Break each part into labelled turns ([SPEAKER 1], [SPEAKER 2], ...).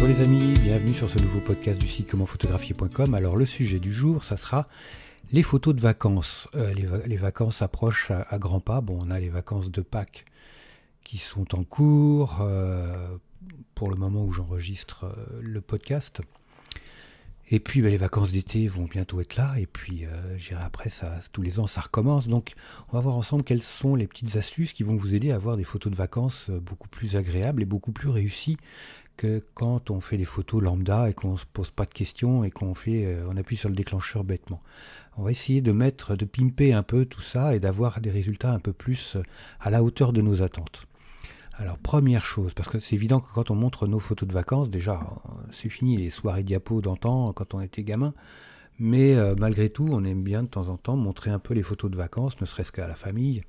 [SPEAKER 1] Bonjour les amis, bienvenue sur ce nouveau podcast du site commentphotographier.com. Alors le sujet du jour, ça sera les photos de vacances. Les vacances approchent à grands pas. Bon, on a les vacances de Pâques qui sont en cours pour le moment où j'enregistre le podcast. Et puis les vacances d'été vont bientôt être là. Et puis j'irai après, tous les ans ça recommence. Donc on va voir ensemble quelles sont les petites astuces qui vont vous aider à avoir des photos de vacances beaucoup plus agréables et beaucoup plus réussies que quand on fait des photos lambda et qu'on ne se pose pas de questions et on appuie sur le déclencheur bêtement. On va essayer de pimper un peu tout ça et d'avoir des résultats un peu plus à la hauteur de nos attentes. Alors première chose, parce que c'est évident que quand on montre nos photos de vacances, déjà c'est fini les soirées diapos d'antan quand on était gamin, mais malgré tout on aime bien de temps en temps montrer un peu les photos de vacances, ne serait-ce qu'à la famille,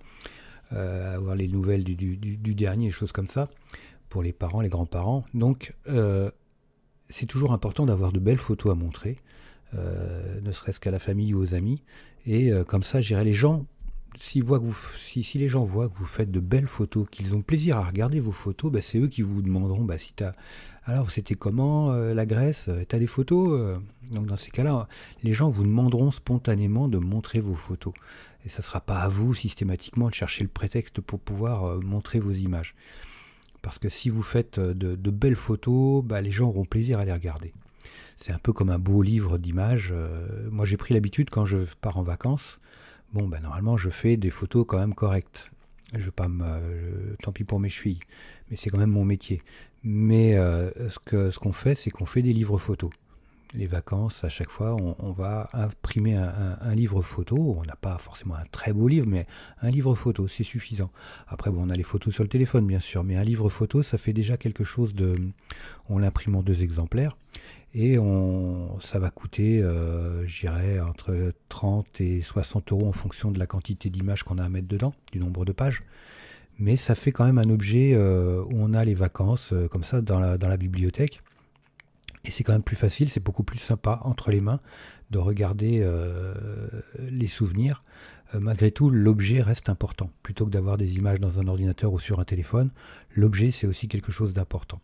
[SPEAKER 1] avoir les nouvelles du dernier, des choses comme ça, pour les parents, les grands-parents. Donc c'est toujours important d'avoir de belles photos à montrer, ne serait-ce qu'à la famille ou aux amis, et comme ça j'irai les gens. Si les gens voient que vous faites de belles photos, qu'ils ont plaisir à regarder vos photos, c'est eux qui vous demanderont alors c'était comment la Grèce, t'as des photos Donc dans ces cas-là, les gens vous demanderont spontanément de montrer vos photos. Et ça ne sera pas à vous systématiquement de chercher le prétexte pour pouvoir montrer vos images. Parce que si vous faites de belles photos, les gens auront plaisir à les regarder. C'est un peu comme un beau livre d'images. Moi j'ai pris l'habitude quand je pars en vacances. Normalement, je fais des photos quand même correctes. Je veux pas tant pis pour mes chevilles, mais c'est quand même mon métier. Mais ce qu'on fait, c'est qu'on fait des livres photos. Les vacances, à chaque fois, on va imprimer un livre photo. On n'a pas forcément un très beau livre, mais un livre photo, c'est suffisant. Après, on a les photos sur le téléphone, bien sûr, mais un livre photo, ça fait déjà quelque chose de... On l'imprime en 2 exemplaires. Et ça va coûter, je dirais, entre 30 et 60 € en fonction de la quantité d'images qu'on a à mettre dedans, du nombre de pages. Mais ça fait quand même un objet où on a les vacances comme ça dans la bibliothèque. Et c'est quand même plus facile, c'est beaucoup plus sympa entre les mains de regarder les souvenirs. Malgré tout, l'objet reste important. Plutôt que d'avoir des images dans un ordinateur ou sur un téléphone, l'objet c'est aussi quelque chose d'important.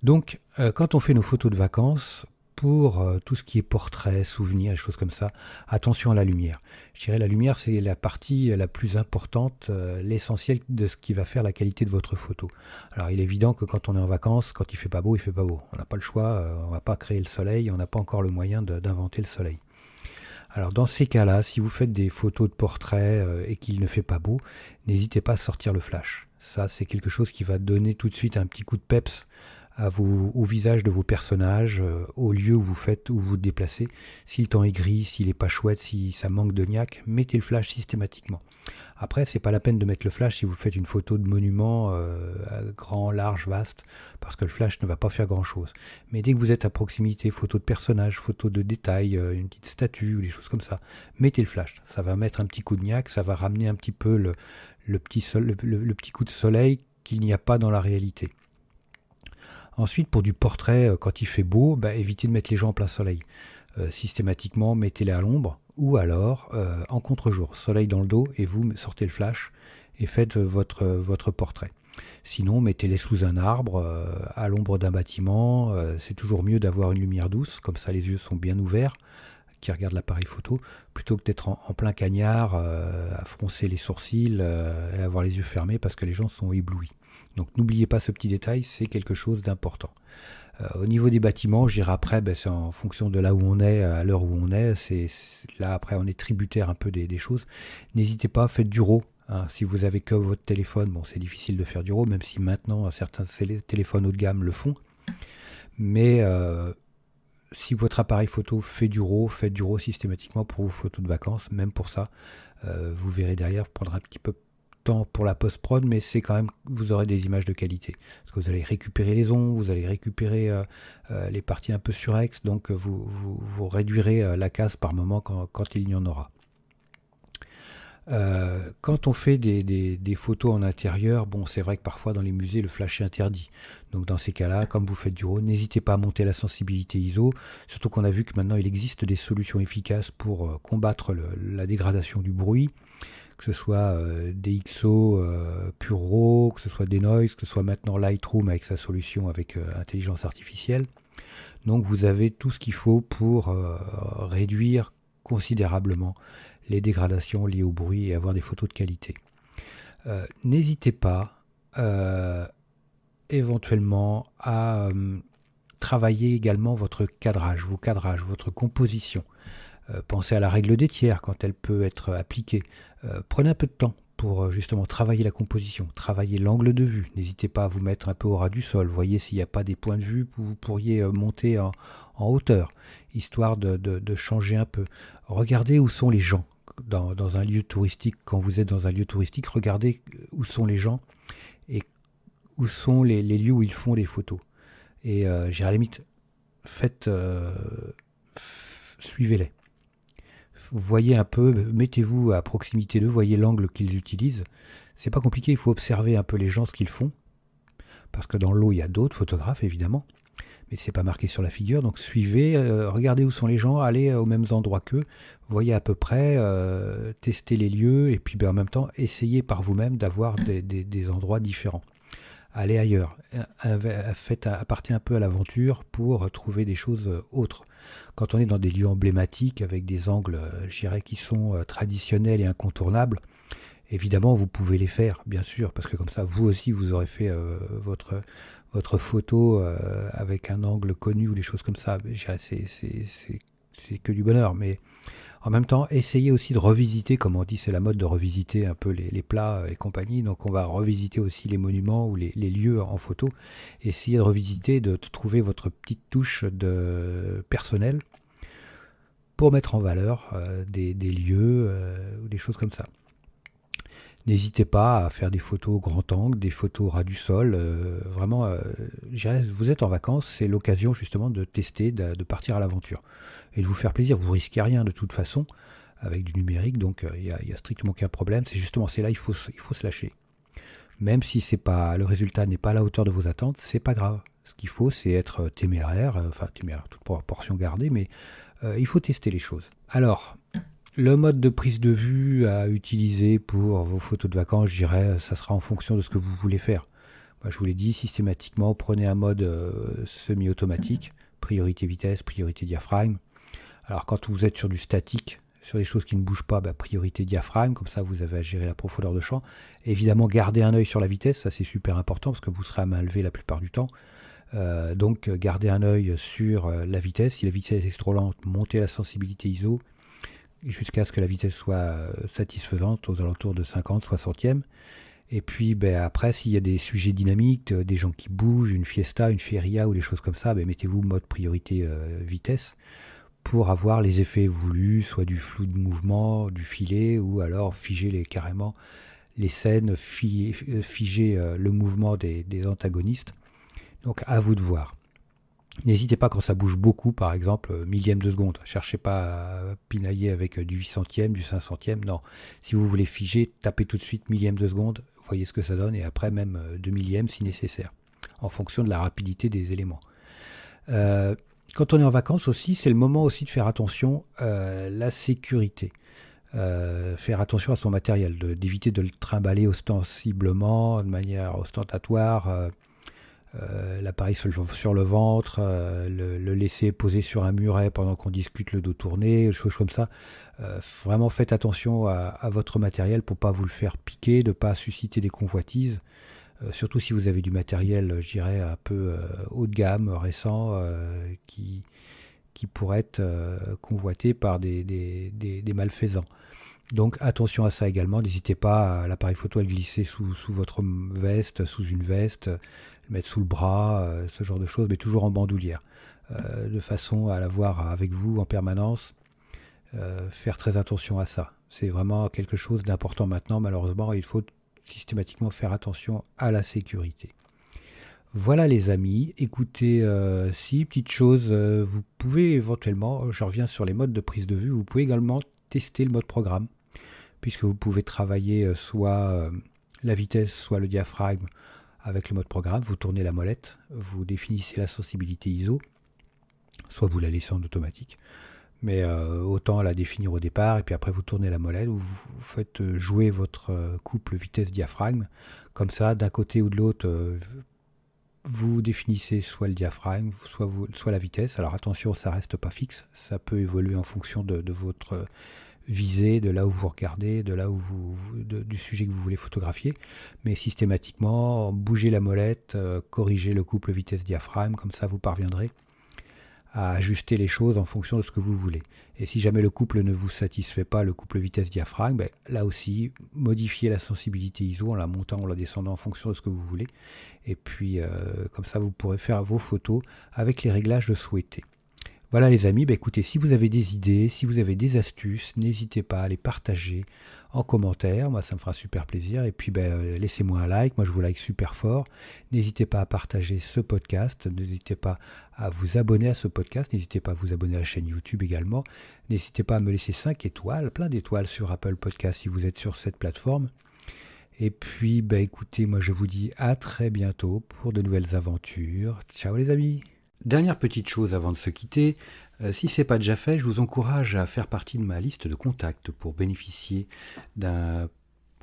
[SPEAKER 1] Donc, quand on fait nos photos de vacances, pour tout ce qui est portrait, souvenirs, des choses comme ça, attention à la lumière. Je dirais la lumière, c'est la partie la plus importante, l'essentiel de ce qui va faire la qualité de votre photo. Alors, il est évident que quand on est en vacances, quand il fait pas beau, il fait pas beau. On n'a pas le choix, on va pas créer le soleil, on n'a pas encore le moyen d'inventer le soleil. Alors, dans ces cas-là, si vous faites des photos de portrait et qu'il ne fait pas beau, n'hésitez pas à sortir le flash. Ça, c'est quelque chose qui va donner tout de suite un petit coup de peps au visage de vos personnages, au lieu où vous vous déplacez. Si le temps est gris, s'il n'est pas chouette, si ça manque de niaque, mettez le flash systématiquement. Après, c'est pas la peine de mettre le flash si vous faites une photo de monument grand, large, vaste, parce que le flash ne va pas faire grand-chose. Mais dès que vous êtes à proximité, photo de personnage, photo de détail, une petite statue ou des choses comme ça, mettez le flash. Ça va mettre un petit coup de niaque, ça va ramener un petit peu le petit coup de soleil qu'il n'y a pas dans la réalité. Ensuite, pour du portrait, quand il fait beau, évitez de mettre les gens en plein soleil. Systématiquement, mettez-les à l'ombre ou alors en contre-jour. Soleil dans le dos et vous sortez le flash et faites votre portrait. Sinon, mettez-les sous un arbre, à l'ombre d'un bâtiment. C'est toujours mieux d'avoir une lumière douce, comme ça les yeux sont bien ouverts, qui regardent l'appareil photo, plutôt que d'être en plein cagnard, à froncer les sourcils et avoir les yeux fermés parce que les gens sont éblouis. Donc n'oubliez pas ce petit détail, c'est quelque chose d'important. Au niveau des bâtiments, je dirais après, c'est en fonction de là où on est, à l'heure où on est. Là après, on est tributaire un peu des choses. N'hésitez pas, faites du RAW. Si vous avez que votre téléphone, c'est difficile de faire du RAW, même si maintenant certains téléphones haut de gamme le font. Mais si votre appareil photo fait du RAW, faites du RAW systématiquement pour vos photos de vacances. Même pour ça, vous verrez derrière, prendre un petit peu temps pour la post-prod, mais c'est quand même, vous aurez des images de qualité. Parce que vous allez récupérer les ombres, vous allez récupérer les parties un peu surex, donc vous réduirez la casse par moment quand il y en aura. Quand on fait des photos en intérieur, c'est vrai que parfois dans les musées le flash est interdit. Donc dans ces cas-là, comme vous faites du RAW, n'hésitez pas à monter la sensibilité ISO, surtout qu'on a vu que maintenant il existe des solutions efficaces pour combattre la dégradation du bruit, que ce soit des XO Pure RAW, que ce soit des Noise, que ce soit maintenant Lightroom avec sa solution avec intelligence artificielle. Donc vous avez tout ce qu'il faut pour réduire considérablement les dégradations liées au bruit et avoir des photos de qualité. N'hésitez pas éventuellement à travailler également votre cadrage, vos cadrages, votre composition. Pensez à la règle des tiers quand elle peut être appliquée. Prenez un peu de temps pour justement travailler la composition, travailler l'angle de vue. N'hésitez pas à vous mettre un peu au ras du sol. Voyez s'il n'y a pas des points de vue où vous pourriez monter en hauteur, histoire de changer un peu. Regardez où sont les gens dans un lieu touristique. Quand vous êtes dans un lieu touristique, regardez où sont les gens et où sont les lieux où ils font les photos. Et j'ai à la limite, suivez-les. Voyez un peu, mettez-vous à proximité d'eux, voyez l'angle qu'ils utilisent. C'est pas compliqué, il faut observer un peu les gens, ce qu'ils font. Parce que dans l'eau, il y a d'autres photographes, évidemment. Mais c'est pas marqué sur la figure. Donc suivez, regardez où sont les gens, allez aux mêmes endroits qu'eux. Voyez à peu près, testez les lieux. Et puis en même temps, essayez par vous-même d'avoir des endroits différents. Allez ailleurs. Partez un peu à l'aventure pour trouver des choses autres. Quand on est dans des lieux emblématiques avec des angles, je dirais, qui sont traditionnels et incontournables, évidemment, vous pouvez les faire, bien sûr, parce que comme ça, vous aussi, vous aurez fait votre photo avec un angle connu ou des choses comme ça. Je dirais, c'est que du bonheur, mais en même temps, essayez aussi de revisiter, comme on dit, c'est la mode de revisiter un peu les plats et compagnie. Donc on va revisiter aussi les monuments ou les lieux en photo. Essayez de revisiter, de trouver votre petite touche de personnel pour mettre en valeur des lieux ou des choses comme ça. N'hésitez pas à faire des photos grand angle, des photos au ras du sol. Vraiment, vous êtes en vacances, c'est l'occasion justement de tester, de partir à l'aventure et de vous faire plaisir. Vous ne risquez rien de toute façon avec du numérique, donc il n'y a strictement aucun problème. C'est là il faut se lâcher. Même si le résultat n'est pas à la hauteur de vos attentes, c'est pas grave. Ce qu'il faut, c'est être téméraire, toute proportion gardée, mais il faut tester les choses. Alors, le mode de prise de vue à utiliser pour vos photos de vacances, je dirais, ça sera en fonction de ce que vous voulez faire. Moi, je vous l'ai dit, systématiquement, prenez un mode semi-automatique, priorité vitesse, priorité diaphragme. Alors, quand vous êtes sur du statique, sur des choses qui ne bougent pas, priorité diaphragme, comme ça vous avez à gérer la profondeur de champ. Évidemment, gardez un œil sur la vitesse, ça c'est super important parce que vous serez à main levée la plupart du temps. Donc, gardez un œil sur la vitesse. Si la vitesse est trop lente, montez la sensibilité ISO jusqu'à ce que la vitesse soit satisfaisante, aux alentours de 50, 60e. Et puis après, s'il y a des sujets dynamiques, des gens qui bougent, une fiesta, une feria ou des choses comme ça, mettez-vous mode priorité vitesse pour avoir les effets voulus, soit du flou de mouvement, du filet, ou alors figer carrément les scènes, figer le mouvement des antagonistes. Donc à vous de voir. N'hésitez pas quand ça bouge beaucoup, par exemple, millième de seconde. Cherchez pas à pinailler avec du 800e, du 500e. Non, si vous voulez figer, tapez tout de suite millième de seconde, voyez ce que ça donne, et après même 2 millièmes si nécessaire, en fonction de la rapidité des éléments. Quand on est en vacances aussi, c'est le moment aussi de faire attention à la sécurité. Faire attention à son matériel, d'éviter de le trimballer ostensiblement, de manière ostentatoire, l'appareil sur le ventre, le laisser poser sur un muret pendant qu'on discute le dos tourné, des choses comme ça. Vraiment faites attention à votre matériel pour ne pas vous le faire piquer, de ne pas susciter des convoitises. Surtout si vous avez du matériel, je dirais, un peu haut de gamme, récent, qui pourrait être convoité par des malfaisants. Donc attention à ça également, n'hésitez pas à l'appareil photo à le glisser sous votre veste, sous une veste, le mettre sous le bras, ce genre de choses, mais toujours en bandoulière, de façon à l'avoir avec vous en permanence. Faire très attention à ça. C'est vraiment quelque chose d'important maintenant, malheureusement, il faut systématiquement faire attention à la sécurité. Voilà les amis, écoutez, si petite chose, vous pouvez éventuellement, je reviens sur les modes de prise de vue, vous pouvez également tester le mode programme, puisque vous pouvez travailler soit la vitesse, soit le diaphragme avec le mode programme, vous tournez la molette, vous définissez la sensibilité ISO, soit vous la laissez en automatique, mais autant la définir au départ, et puis après vous tournez la molette, vous faites jouer votre couple vitesse-diaphragme, comme ça d'un côté ou de l'autre, vous définissez soit le diaphragme, soit la vitesse. Alors attention, ça reste pas fixe, ça peut évoluer en fonction de votre visée, de là où vous regardez, de là où du sujet que vous voulez photographier. Mais systématiquement, bougez la molette, corrigez le couple vitesse-diaphragme, comme ça vous parviendrez à ajuster les choses en fonction de ce que vous voulez. Et si jamais le couple ne vous satisfait pas, le couple vitesse-diaphragme, là aussi, modifiez la sensibilité ISO en la montant ou en la descendant en fonction de ce que vous voulez. Et puis, comme ça, vous pourrez faire vos photos avec les réglages souhaités. Voilà les amis, écoutez, si vous avez des idées, si vous avez des astuces, n'hésitez pas à les partager en commentaire, moi ça me fera super plaisir. Et puis laissez-moi un like, moi je vous like super fort. N'hésitez pas à partager ce podcast, n'hésitez pas à vous abonner à ce podcast, n'hésitez pas à vous abonner à la chaîne YouTube également. N'hésitez pas à me laisser 5 étoiles, plein d'étoiles sur Apple Podcast si vous êtes sur cette plateforme. Et puis écoutez, moi je vous dis à très bientôt pour de nouvelles aventures. Ciao les amis! Dernière petite chose avant de se quitter, si ce n'est pas déjà fait, je vous encourage à faire partie de ma liste de contacts pour bénéficier de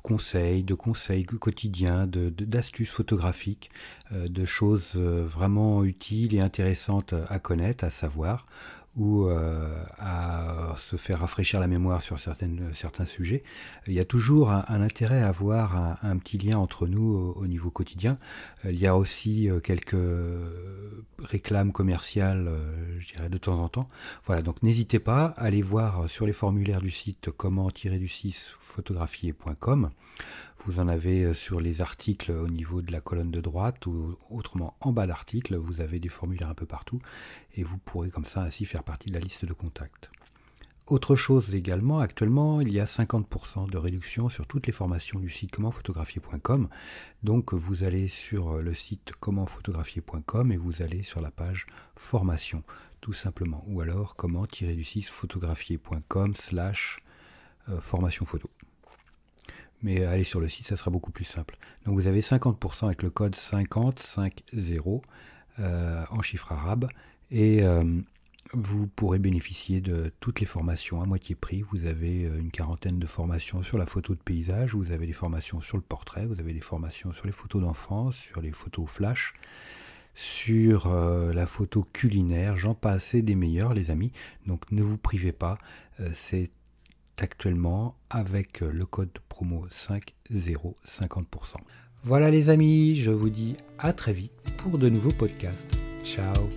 [SPEAKER 1] conseils quotidiens, d'astuces photographiques, de choses vraiment utiles et intéressantes à connaître, à savoir, ou à se faire rafraîchir la mémoire sur certains sujets. Il y a toujours un intérêt à avoir un petit lien entre nous au niveau quotidien. Il y a aussi quelques réclames commerciales, je dirais, de temps en temps. Voilà, donc n'hésitez pas à aller voir sur les formulaires du site comment-photographier.com. Vous en avez sur les articles au niveau de la colonne de droite ou autrement en bas d'article, vous avez des formulaires un peu partout et vous pourrez comme ça ainsi faire partie de la liste de contacts. Autre chose également, actuellement il y a 50% de réduction sur toutes les formations du site comment-photographier.com. Donc vous allez sur le site comment-photographier.com et vous allez sur la page formation tout simplement, ou alors comment-photographier.com/formation photo. Mais allez sur le site, ça sera beaucoup plus simple. Donc vous avez 50% avec le code 5050 en chiffre arabe et vous pourrez bénéficier de toutes les formations à moitié prix. Vous avez une quarantaine de formations sur la photo de paysage, vous avez des formations sur le portrait, vous avez des formations sur les photos d'enfants, sur les photos flash, sur la photo culinaire, j'en passe et des meilleurs les amis. Donc ne vous privez pas, c'est actuellement avec le code promo 50 50%. Voilà les amis, je vous dis à très vite pour de nouveaux podcasts. Ciao.